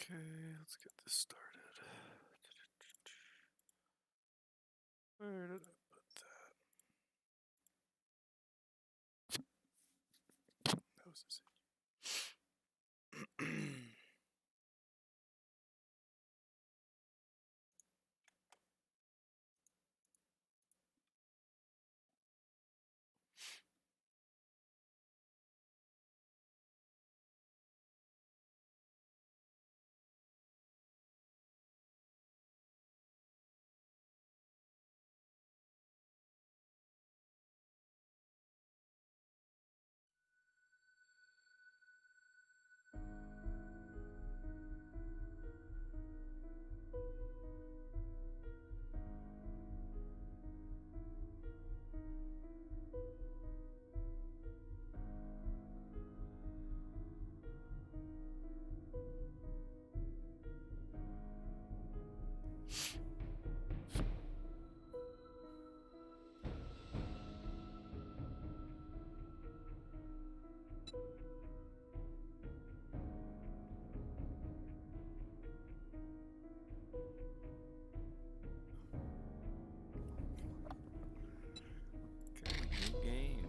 Okay, let's get this started. Where did I put that? That was easy. Okay, new game.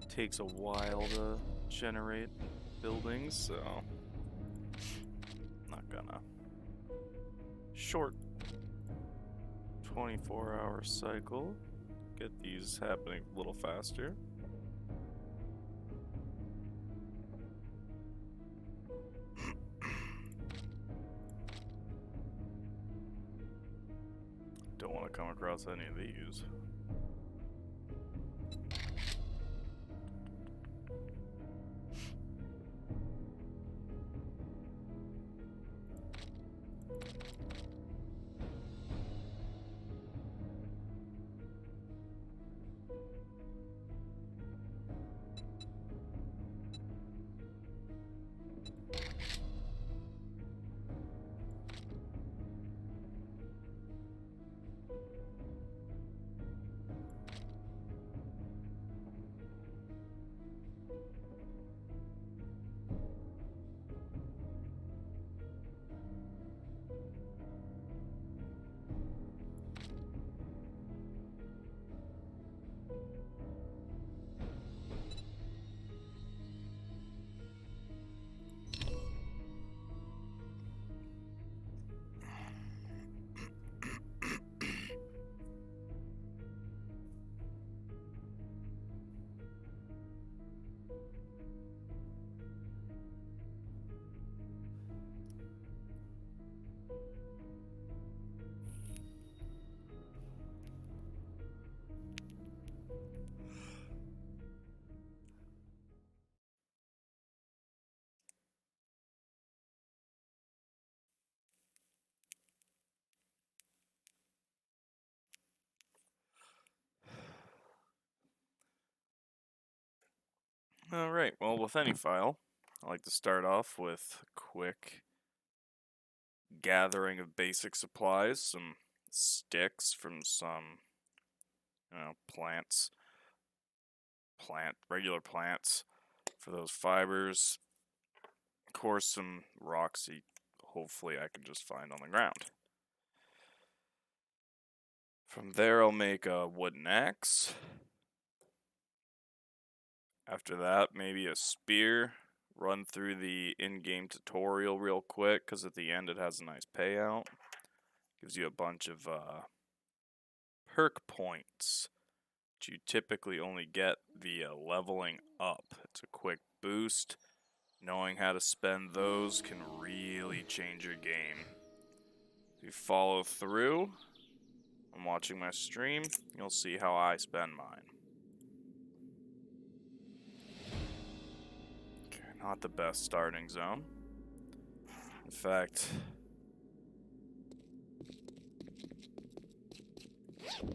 Takes a while to generate buildings, so not gonna. Short 24-hour cycle. Get these happening a little faster. Don't want to come across any of these. Alright, well, with any file, I like to start off with a quick gathering of basic supplies, some sticks from some, plants, regular plants for those fibers. Of course, some rocks hopefully I can just find on the ground. From there, I'll make a wooden axe. After that, maybe a spear. Run through the in-game tutorial real quick, because at the end it has a nice payout. Gives you a bunch of perk points, which you typically only get via leveling up. It's a quick boost. Knowing how to spend those can really change your game. If you follow through and watching my stream, you'll see how I spend mine. Okay, not the best starting zone. In fact,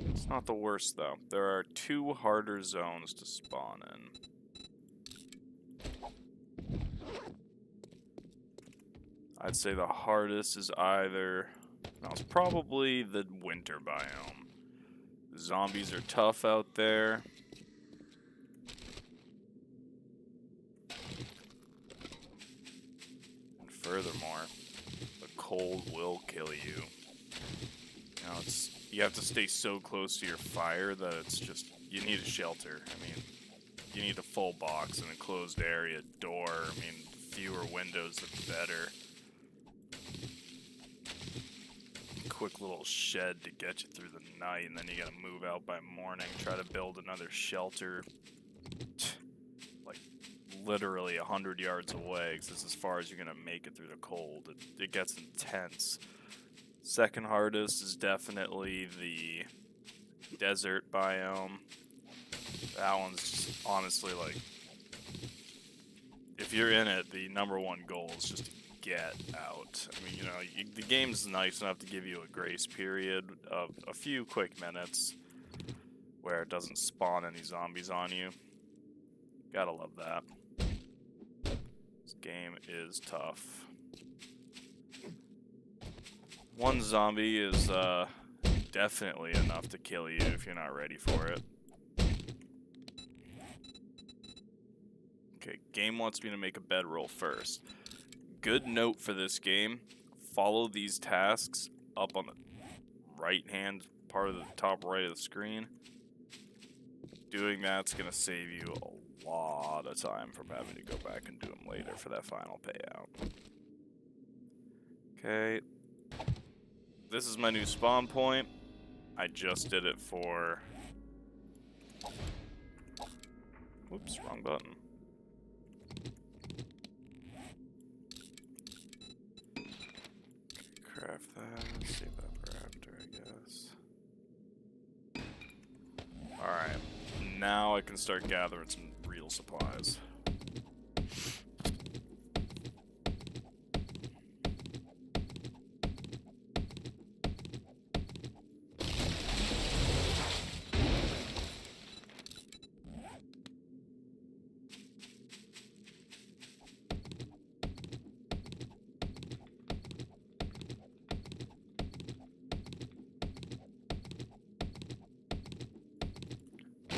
it's not the worst though. There are 2 harder zones to spawn in. I'd say the hardest is either... No, it's probably the winter biome. The zombies are tough out there. And furthermore, the cold will kill you. You know, you have to stay so close to your fire that it's just, you need a shelter. I mean, you need a full box, an enclosed area, door. I mean, fewer windows, the better. Quick little shed to get you through the night, and then you gotta move out by morning, try to build another shelter. Like, literally 100 yards away, because it's as far as you're gonna make it through the cold. It gets intense. Second hardest is definitely the desert biome. That one's just honestly like, if you're in it, the #1 goal is just to get out. I mean, you know, the game's nice enough to give you a grace period of a few quick minutes where it doesn't spawn any zombies on you. Gotta love that. This game is tough. One zombie is definitely enough to kill you if you're not ready for it. Okay, game wants me to make a bedroll first. Good note for this game, follow these tasks up on the right-hand part of the top right of the screen. Doing that's going to save you a lot of time from having to go back and do them later for that final payout. Okay, this is my new spawn point. I just did it for... Whoops, wrong button. Craft that, save that for after, I guess. Alright, now I can start gathering some real supplies.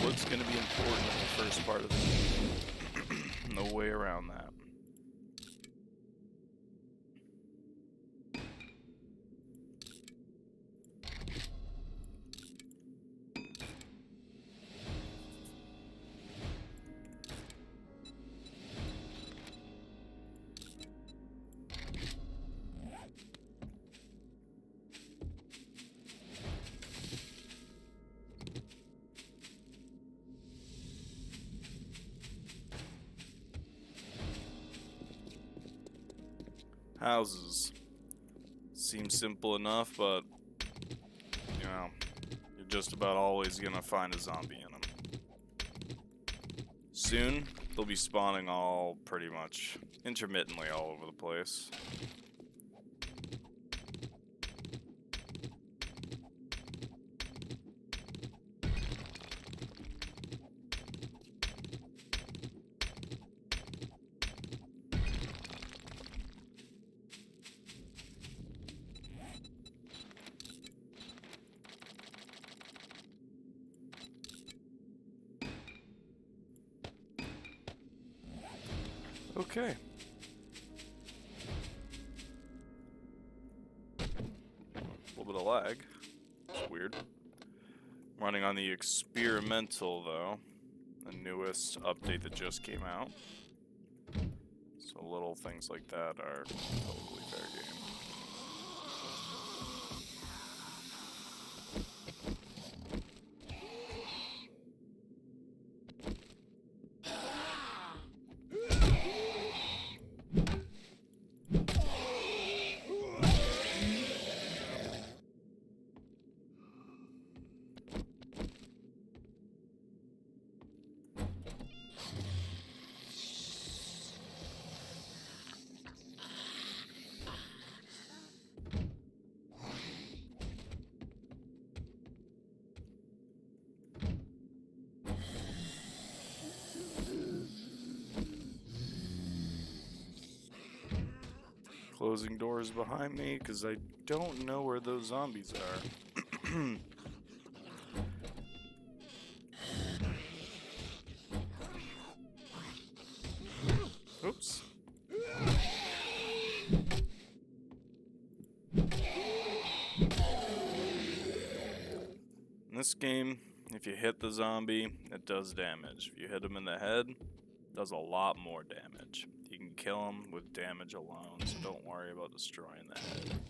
What's going to be important in the first part of the game? No way around that. Houses seem simple enough, but you know, you're just about always gonna find a zombie in them. Soon, they'll be spawning all pretty much intermittently all over the place. Okay. A little bit of lag. It's weird. Running on the experimental though. The newest update that just came out. So little things like that are totally fair game. Closing doors behind me because I don't know where those zombies are. Oops. In this game, if you hit the zombie, it does damage. If you hit him in the head, it does a lot more damage. You can kill him with damage alone, so don't worry about destroying the head.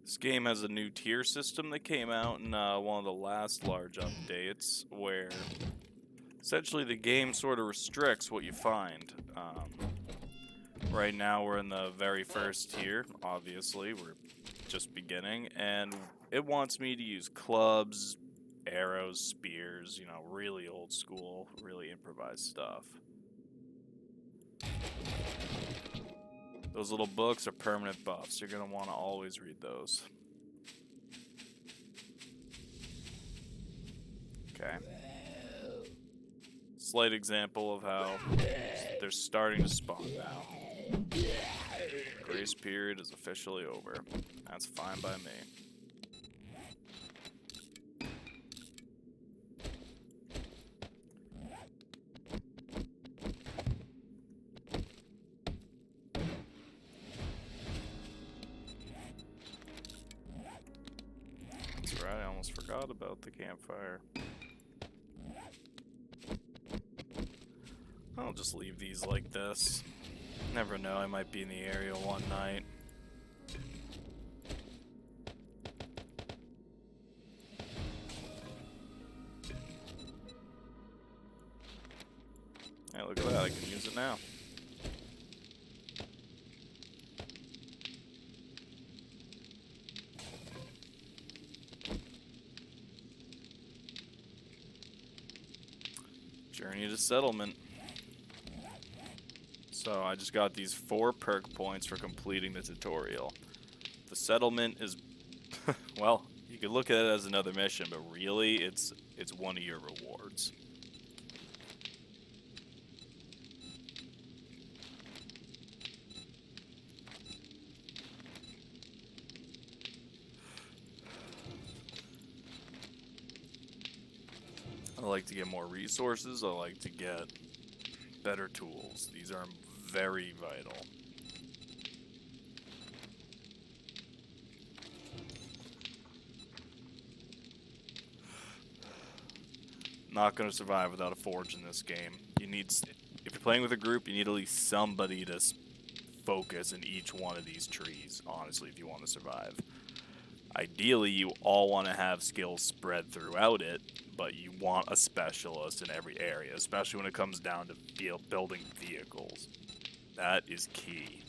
This game has a new tier system that came out in one of the last large updates, where essentially the game sort of restricts what you find. Right now we're in the very first tier, obviously, we're just beginning, and it wants me to use clubs, arrows, spears, you know, really old school, really improvised stuff. Those little books are permanent buffs. You're going to want to always read those. Okay. Slight example of how they're starting to spawn now. Grace period is officially over. That's fine by me. That's right, I almost forgot about the campfire. I'll just leave these like this. Never know, I might be in the area one night. Hey, look at that, I can use it now. Journey to settlement. So I just got these 4 perk points for completing the tutorial. The settlement is, well, you could look at it as another mission, but really it's one of your rewards. I like to get more resources, I like to get better tools. These are very vital. Not going to survive without a forge in this game. You need, if you're playing with a group, you need at least somebody to focus in each one of these trees, honestly, if you want to survive. Ideally, you all want to have skills spread throughout it, but you want a specialist in every area, especially when it comes down to building vehicles. That is key.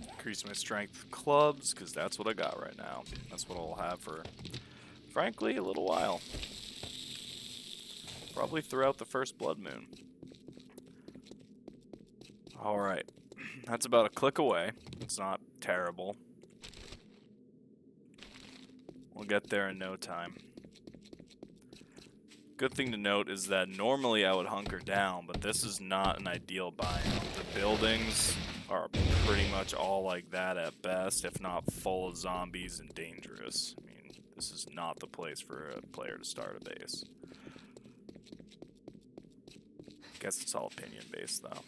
Increase my strength with clubs, because that's what I got right now. That's what I'll have for, frankly, a little while. Probably throughout the first blood moon. Alright, that's about a click away. It's not terrible. We'll get there in no time. Good thing to note is that normally I would hunker down, but this is not an ideal biome. The buildings are pretty much all like that at best, if not full of zombies and dangerous. I mean, this is not the place for a player to start a base. Guess it's all opinion based though.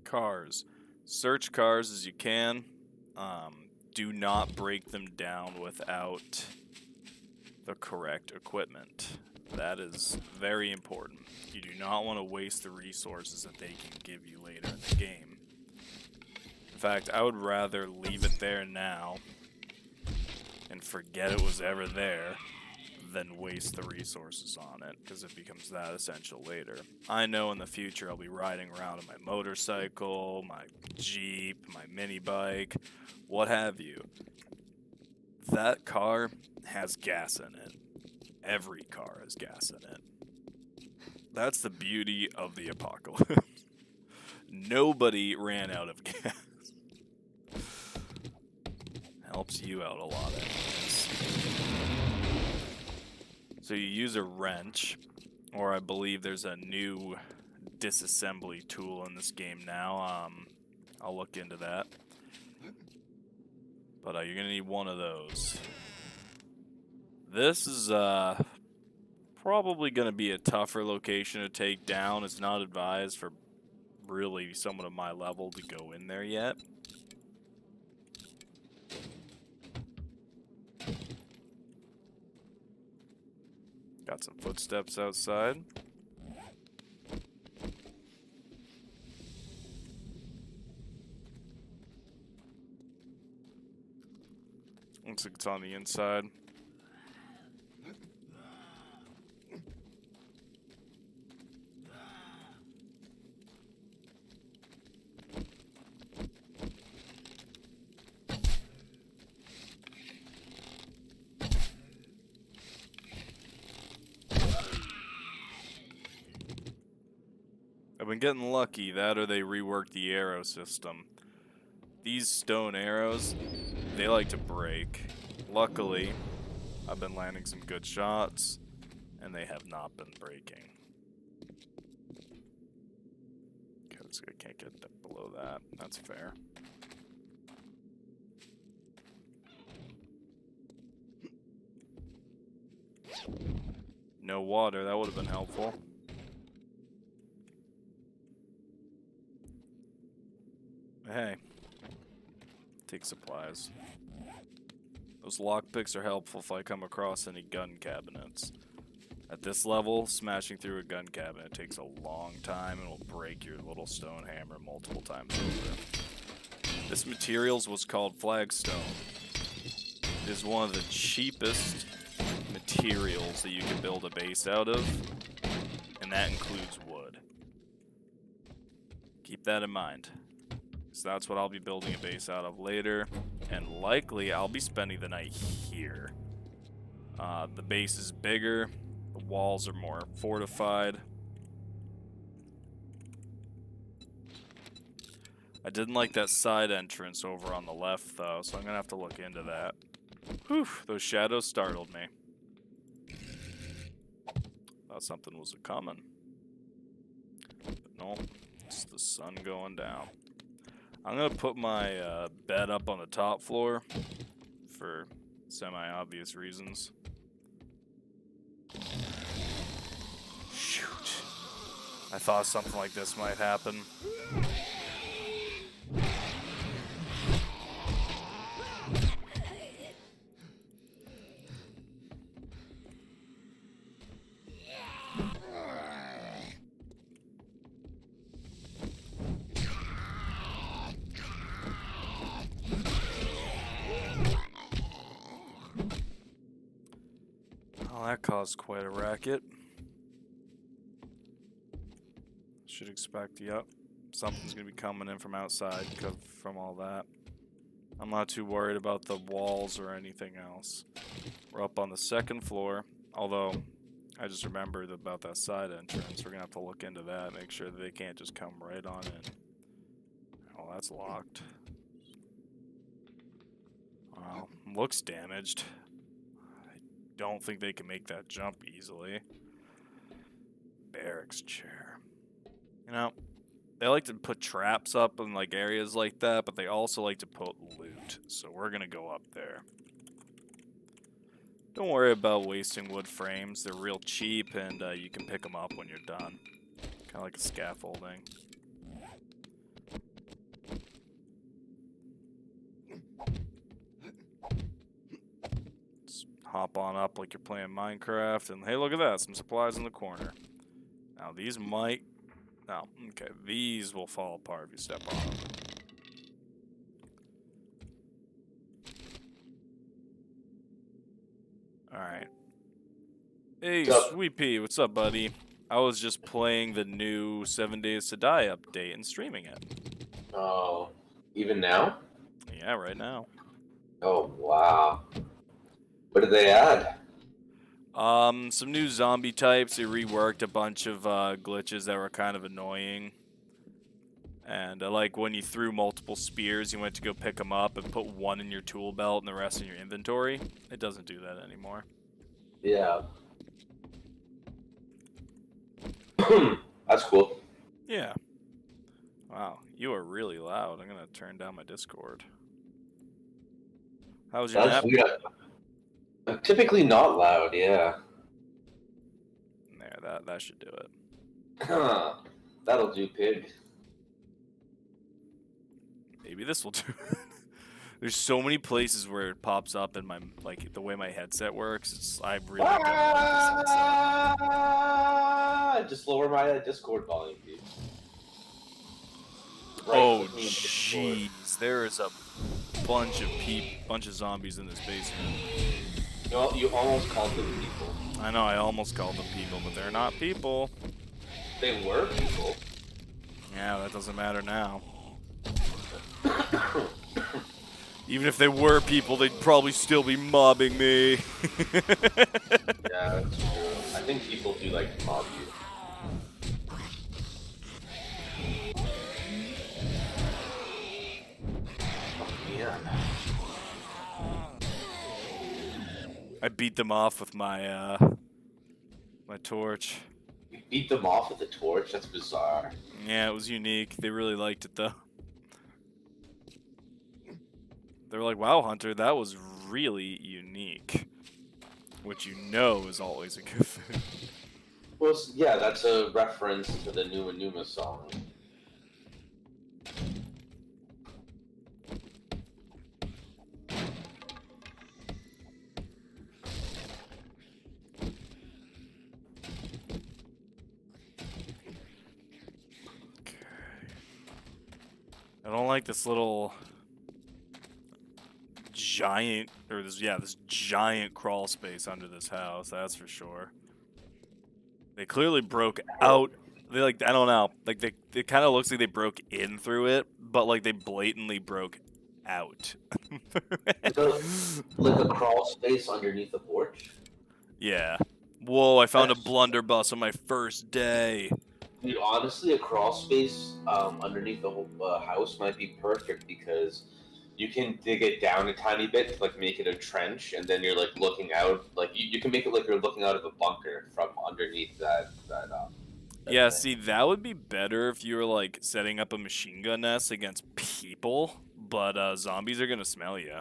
Cars. Search cars as you can. Do not break them down without the correct equipment. That is very important. You do not want to waste the resources that they can give you later in the game. In fact, I would rather leave it there now and forget it was ever there than waste the resources on it, because it becomes that essential later. I know in the future I'll be riding around on my motorcycle, my Jeep, my mini bike, what have you. That car has gas in it. Every car has gas in it. That's the beauty of the apocalypse. Nobody ran out of gas. Helps you out a lot, anyways. So you use a wrench, or I believe there's a new disassembly tool in this game now. I'll look into that. But you're gonna need one of those. This is probably gonna be a tougher location to take down. It's not advised for really someone of my level to go in there yet. Got some footsteps outside. Looks like it's on the inside. I've been getting lucky, that or they reworked the arrow system. These stone arrows, they like to break. Luckily, I've been landing some good shots, and they have not been breaking. Okay, this guy can't get below that. That's fair. No water, that would have been helpful. Hey, take supplies. Those lockpicks are helpful if I come across any gun cabinets. At this level, smashing through a gun cabinet takes a long time and will break your little stone hammer multiple times over. This materials was called flagstone. It is one of the cheapest materials that you can build a base out of, and that includes wood. Keep that in mind. So that's what I'll be building a base out of later, and likely I'll be spending the night here. The base is bigger, the walls are more fortified. I didn't like that side entrance over on the left though, so I'm gonna have to look into that. Whew, those shadows startled me. Thought something was coming. But no, it's the sun going down. I'm gonna put my bed up on the top floor for semi-obvious reasons. Shoot. I thought something like this might happen. That caused quite a racket. Should expect, yep, something's gonna be coming in from outside from all that. I'm not too worried about the walls or anything else. We're up on the second floor, although I just remembered about that side entrance. We're gonna have to look into that, make sure that they can't just come right on in. Oh, that's locked. Wow, looks damaged. Don't think they can make that jump easily. Barracks chair. You know, they like to put traps up in like areas like that, but they also like to put loot. So we're gonna go up there. Don't worry about wasting wood frames. They're real cheap, and you can pick them up when you're done. Kind of like a scaffolding. Hop on up like you're playing Minecraft, and hey, look at that, some supplies in the corner. Now these might, no, okay, these will fall apart if you step on them. Alright. Hey, Sweet Pea, what's up, buddy? I was just playing the new 7 Days to Die update and streaming it. Oh, even now? Yeah, right now. Oh, wow. What did they add? Some new zombie types. They reworked a bunch of glitches that were kind of annoying. And like when you threw multiple spears, you went to go pick them up and put one in your tool belt and the rest in your inventory. It doesn't do that anymore. Yeah. That's cool. Yeah. Wow, you are really loud. I'm gonna turn down my Discord. How was your That's nap? weird. I'm typically not loud, yeah. There, that should do it. That'll do, pig. Maybe this will do it. There's so many places where it pops up in my, like, the way my headset works. I really don't like this headset. Just lower my Discord volume, dude. Oh, jeez. There is a bunch of zombies in this basement. You almost called them people. I know, I almost called them people, but they're not people. They were people. Yeah, that doesn't matter now. Even if they were people, they'd probably still be mobbing me. Yeah, that's true. I think people do like to mob you. Oh, yeah. I beat them off with my my torch. You beat them off with a torch? That's bizarre. Yeah, it was unique. They really liked it though. They were like, "Wow, Hunter, that was really unique," which you know is always a good thing. Well, yeah, that's a reference to the Numa Numa song. I don't like this little giant, or this giant crawl space under this house. That's for sure. They clearly broke out. They I don't know. Like it kind of looks like they broke in through it, but like they blatantly broke out. Like a crawl space underneath the porch? Yeah. Whoa! I found a blunderbuss on my first day. Dude, honestly, a crawl space underneath the whole house might be perfect because you can dig it down a tiny bit to like make it a trench, and then you're like looking out. Like you can make it like you're looking out of a bunker from underneath that Yeah, thing. see, that would be better if you were like setting up a machine gun nest against people, but zombies are gonna smell you.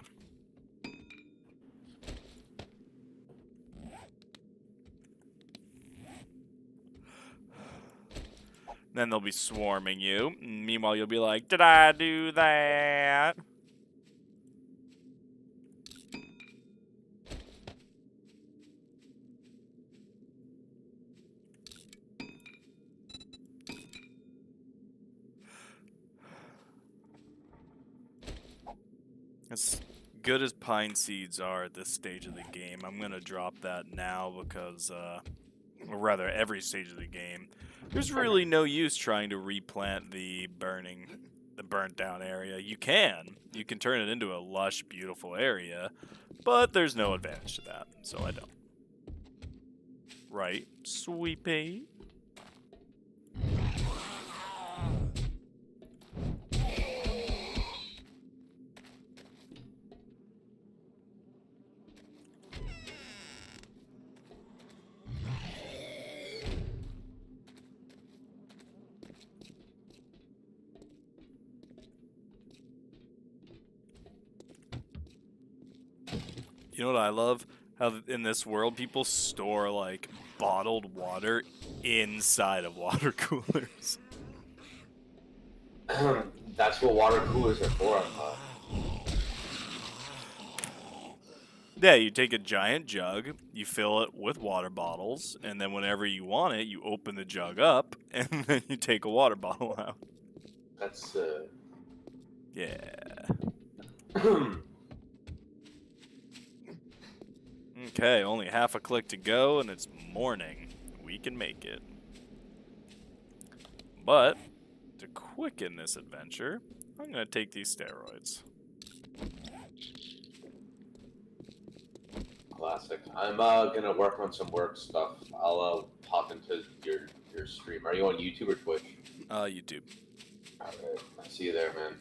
Then they'll be swarming you. Meanwhile, you'll be like, "Did I do that?" As good as pine seeds are at this stage of the game, I'm gonna drop that now because, or rather, every stage of the game, there's really no use trying to replant the burnt down area. You can turn it into a lush, beautiful area, but there's no advantage to that, so I don't. Right, Sweet Pea? You know what I love? How in this world people store like bottled water inside of water coolers. That's what water coolers are for, huh? Yeah, you take a giant jug, you fill it with water bottles, and then whenever you want it, you open the jug up, and then you take a water bottle out. That's Yeah. Okay, only half a click to go, and it's morning. We can make it. But, to quicken this adventure, I'm going to take these steroids. classic. I'm gonna work on some work stuff. I'll pop into your stream. Are you on YouTube or Twitch? YouTube. All right, I see you there, man.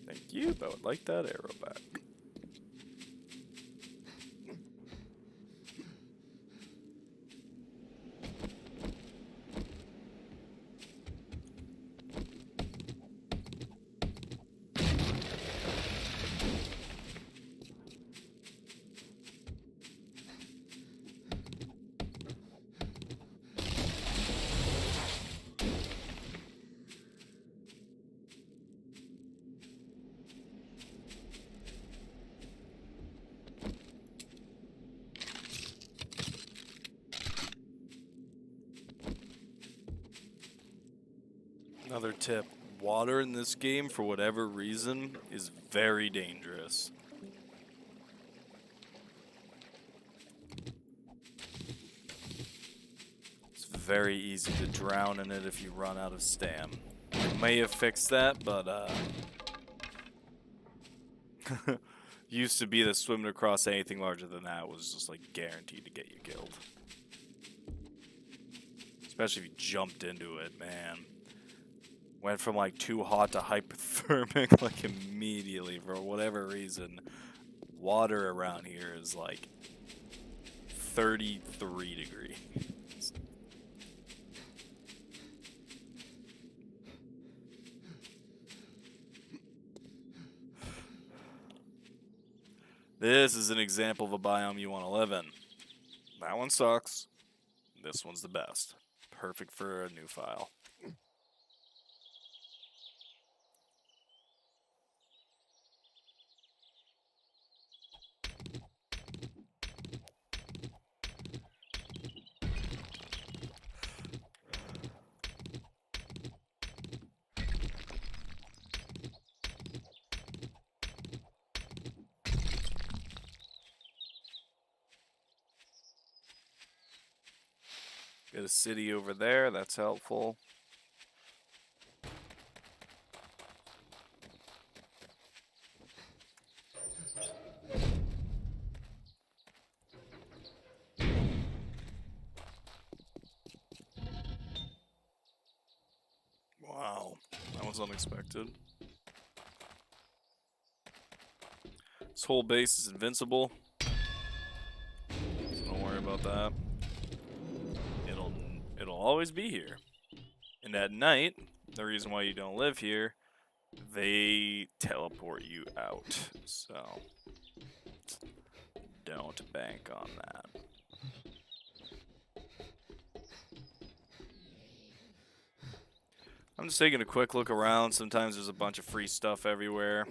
Thank you, but I would like that arrow back. Another tip, water in this game, for whatever reason, is very dangerous. It's very easy to drown in it if you run out of stam. It may have fixed that, but used to be that swimming across anything larger than that was just like guaranteed to get you killed. Especially if you jumped into it, man. Went from like too hot to hypothermic like immediately for whatever reason. Water around here is like 33 degrees. This is an example of a biome you want to live in. That one sucks. This one's the best. Perfect for a new file. Got a city over there, that's helpful. Wow, that was unexpected. This whole base is invincible, so don't worry about that. It'll always be here. And at night, the reason why you don't live here, they teleport you out. So don't bank on that. I'm just taking a quick look around. Sometimes there's a bunch of free stuff everywhere.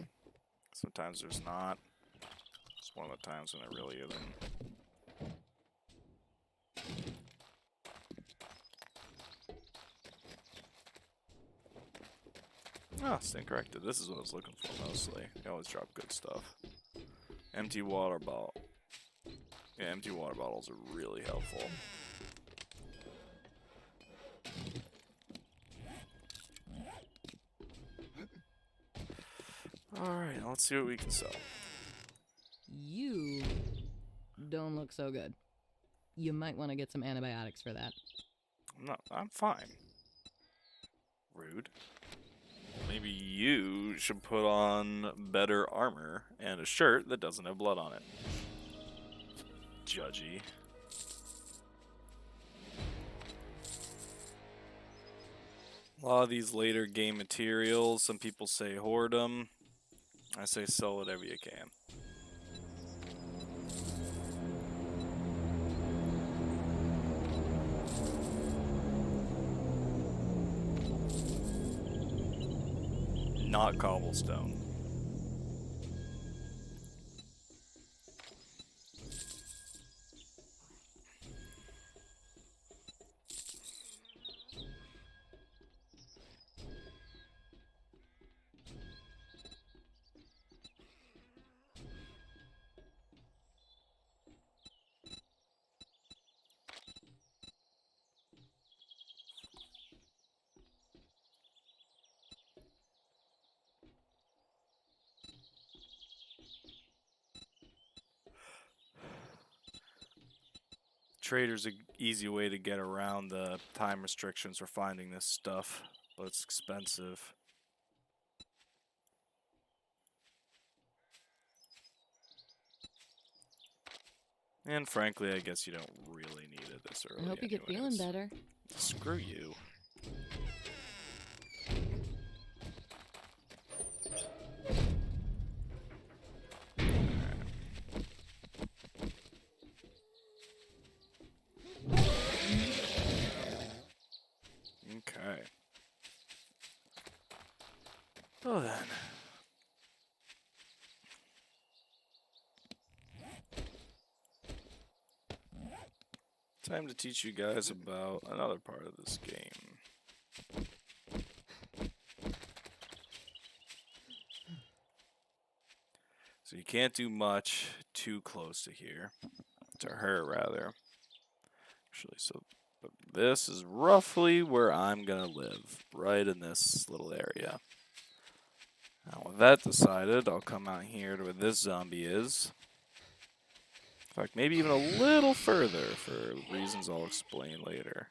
Sometimes there's not. It's one of the times when there really isn't. Ah, stand corrected. This is what I was looking for mostly. They always drop good stuff. Empty water bottle. Yeah, empty water bottles are really helpful. Alright, let's see what we can sell. You don't look so good. You might want to get some antibiotics for that. I'm fine. Rude. Maybe you should put on better armor and a shirt that doesn't have blood on it. Judgy. A lot of these later game materials, some people say hoard them. I say sell whatever you can. Not cobblestone. Trader's an easy way to get around the time restrictions for finding this stuff, but it's expensive. And frankly, I guess you don't really need it this early. I hope you get feeling anyways. better. Screw you. Okay. Well then. Time to teach you guys about another part of this game. So you can't do much too close to here. To her, rather. Actually, so but this is roughly where I'm gonna live. Right in this little area. Now with that decided, I'll come out here to where this zombie is. In fact, maybe even a little further for reasons I'll explain later.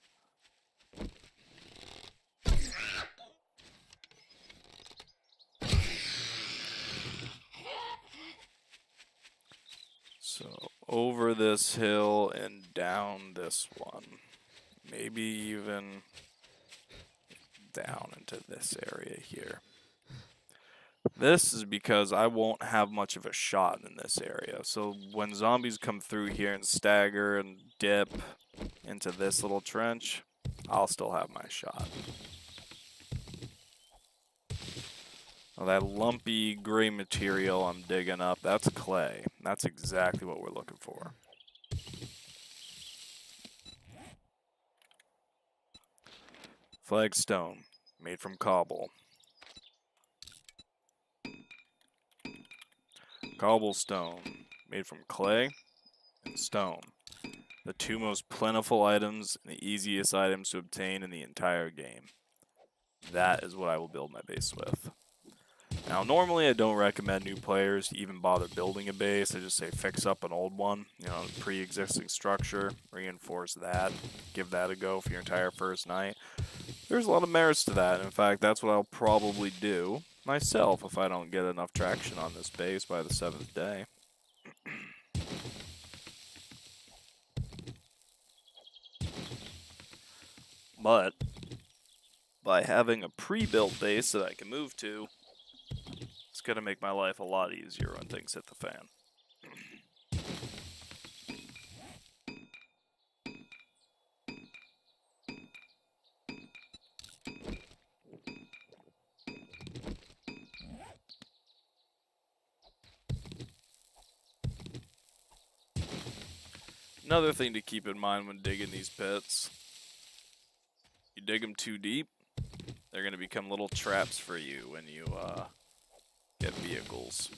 So over this hill and down this one. Maybe even down into this area here. This is because I won't have much of a shot in this area. So when zombies come through here and stagger and dip into this little trench, I'll still have my shot. Now that lumpy gray material I'm digging up, that's clay. That's exactly what we're looking for. Flagstone, made from cobble. Cobblestone, made from clay and stone. The two most plentiful items and the easiest items to obtain in the entire game. That is what I will build my base with. Now, normally I don't recommend new players to even bother building a base. I just say fix up an old one, you know, pre-existing structure, reinforce that, give that a go for your entire first night. There's a lot of merits to that. In fact, that's what I'll probably do myself if I don't get enough traction on this base by the 7th day. But by having a pre-built base that I can move to, it's going to make my life a lot easier when things hit the fan. Another thing to keep in mind when digging these pits, you dig them too deep, they're going to become little traps for you when you get vehicles.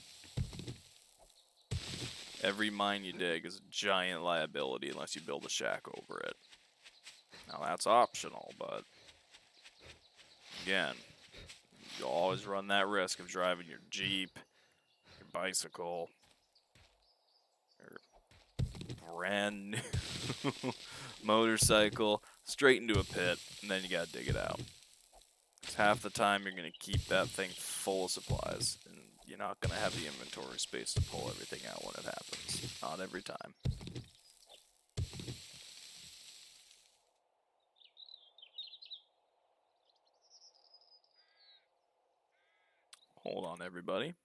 Every mine you dig is a giant liability unless you build a shack over it. Now that's optional, but again, you'll always run that risk of driving your Jeep, your bicycle, your brand new motorcycle straight into a pit, and then you gotta dig it out. 'Cause half the time you're gonna keep that thing full of supplies, and you're not gonna have the inventory space to pull everything out when it happens. Not every time. Hold on, everybody.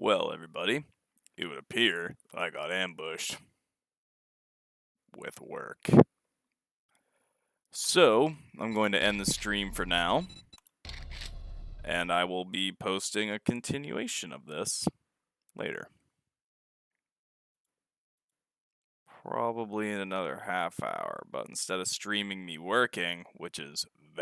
Well, everybody, it would appear I got ambushed with work. So, I'm going to end the stream for now, and I will be posting a continuation of this later. Probably in another half hour, but instead of streaming me working, which is very